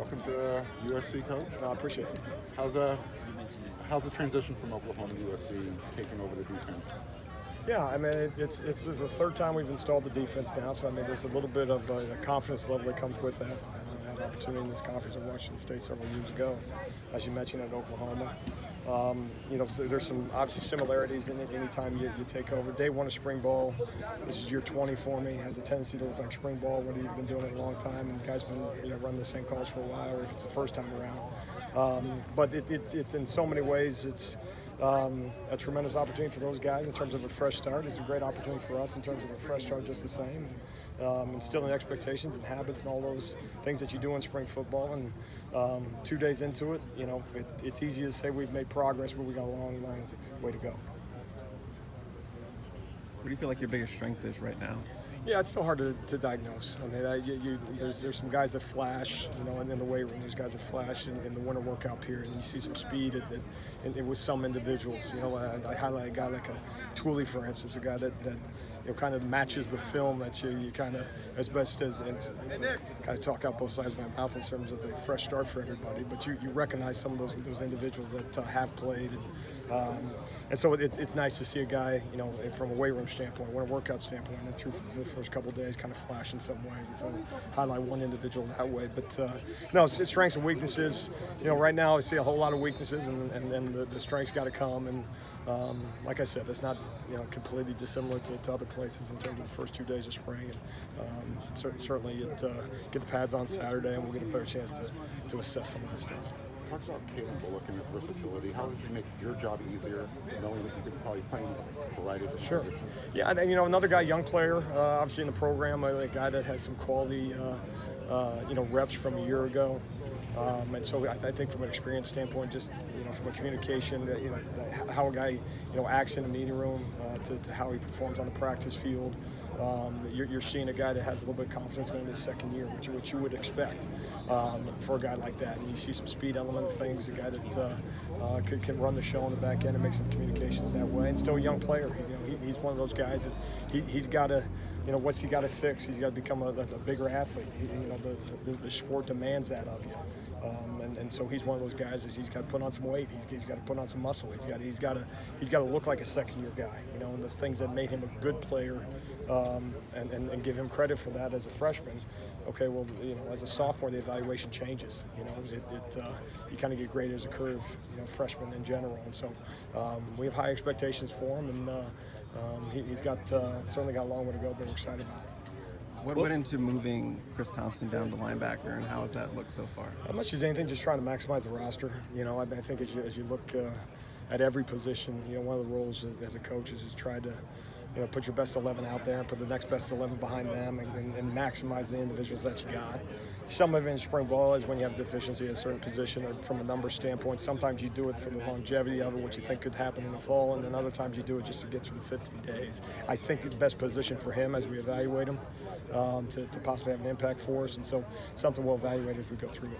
welcome to USC, Coach. No, I appreciate it. How's the transition from Oklahoma to USC taking over the defense? Yeah, I mean, it's this is the third time we've installed the defense now, so I mean, there's a little bit of a confidence level that comes with that. I had an opportunity in this conference at Washington State several years ago, as you mentioned, at Oklahoma. So there's some obviously similarities in it anytime you take over. Day one of spring ball, this is year 20 for me, has a tendency to look like spring ball when you've been doing it a long time and guys been running the same calls for a while, or if it's the first time around. But it's in so many ways, it's a tremendous opportunity for those guys in terms of a fresh start. It's a great opportunity for us in terms of a fresh start just the same. Instilling expectations and habits and all those things that you do in spring football. And 2 days into it, it's easy to say we've made progress, but we got a long, long way to go. What do you feel like your biggest strength is right now? Yeah, it's still hard to diagnose. I mean, there's some guys that flash, in the weight room. There's guys that flash in the winter workout period, and you see some speed with some individuals. I highlight a guy like a Tooley, for instance, a guy that kind of matches the film that you kind of, as best as kind of talk out both sides of my mouth in terms of a fresh start for everybody. But you recognize some of those individuals that have played, and so it's nice to see a guy, from a weight room standpoint, winter workout standpoint, and through the first couple of days kind of flash in some ways. And so highlight one individual that way. But no, it's strengths and weaknesses. Right now I see a whole lot of weaknesses, and then the strengths got to come. And like I said, that's not completely dissimilar to other places in terms of the first 2 days of spring. And certainly get the pads on Saturday, and we'll get a better chance to assess some of that stuff. Talk about Caleb Bullock and his versatility. How does he make your job easier, knowing that you could probably play in a variety of Sure. positions? Yeah, another guy, young player, obviously in the program, a guy that has some quality, reps from a year ago. And so I think from an experience standpoint, just from a communication, how a guy acts in the meeting room to how he performs on the practice field. You're seeing a guy that has a little bit of confidence going into his second year, which you would expect for a guy like that. And you see some speed element of things, a guy that can run the show on the back end and make some communications that way. And still a young player. He's one of those guys that he's got to, what's he got to fix? He's got to become a bigger athlete. The sport demands that of you. And so he's one of those guys that he's got to put on some weight. He's got to put on some muscle. He's got to look like a second-year guy. And the things that made him a good player, and give him credit for that as a freshman. Okay, well, as a sophomore, the evaluation changes. You kind of get graded as a curve, freshman in general. And so we have high expectations for him, and he's certainly got a long way to go. But we're excited about it. What went into moving Chris Thompson down to linebacker, and how has that looked so far? As much as anything, just trying to maximize the roster. I think as you look at every position, one of the roles as a coach is try to put your best 11 out there and put the next best 11 behind them and maximize the individuals that you got. Some of it in spring ball is when you have deficiency at a certain position or from a number standpoint. Sometimes you do it for the longevity of it, what you think could happen in the fall, and then other times you do it just to get through the 15 days. I think the best position for him as we evaluate him to possibly have an impact for us, and so something we'll evaluate as we go through it.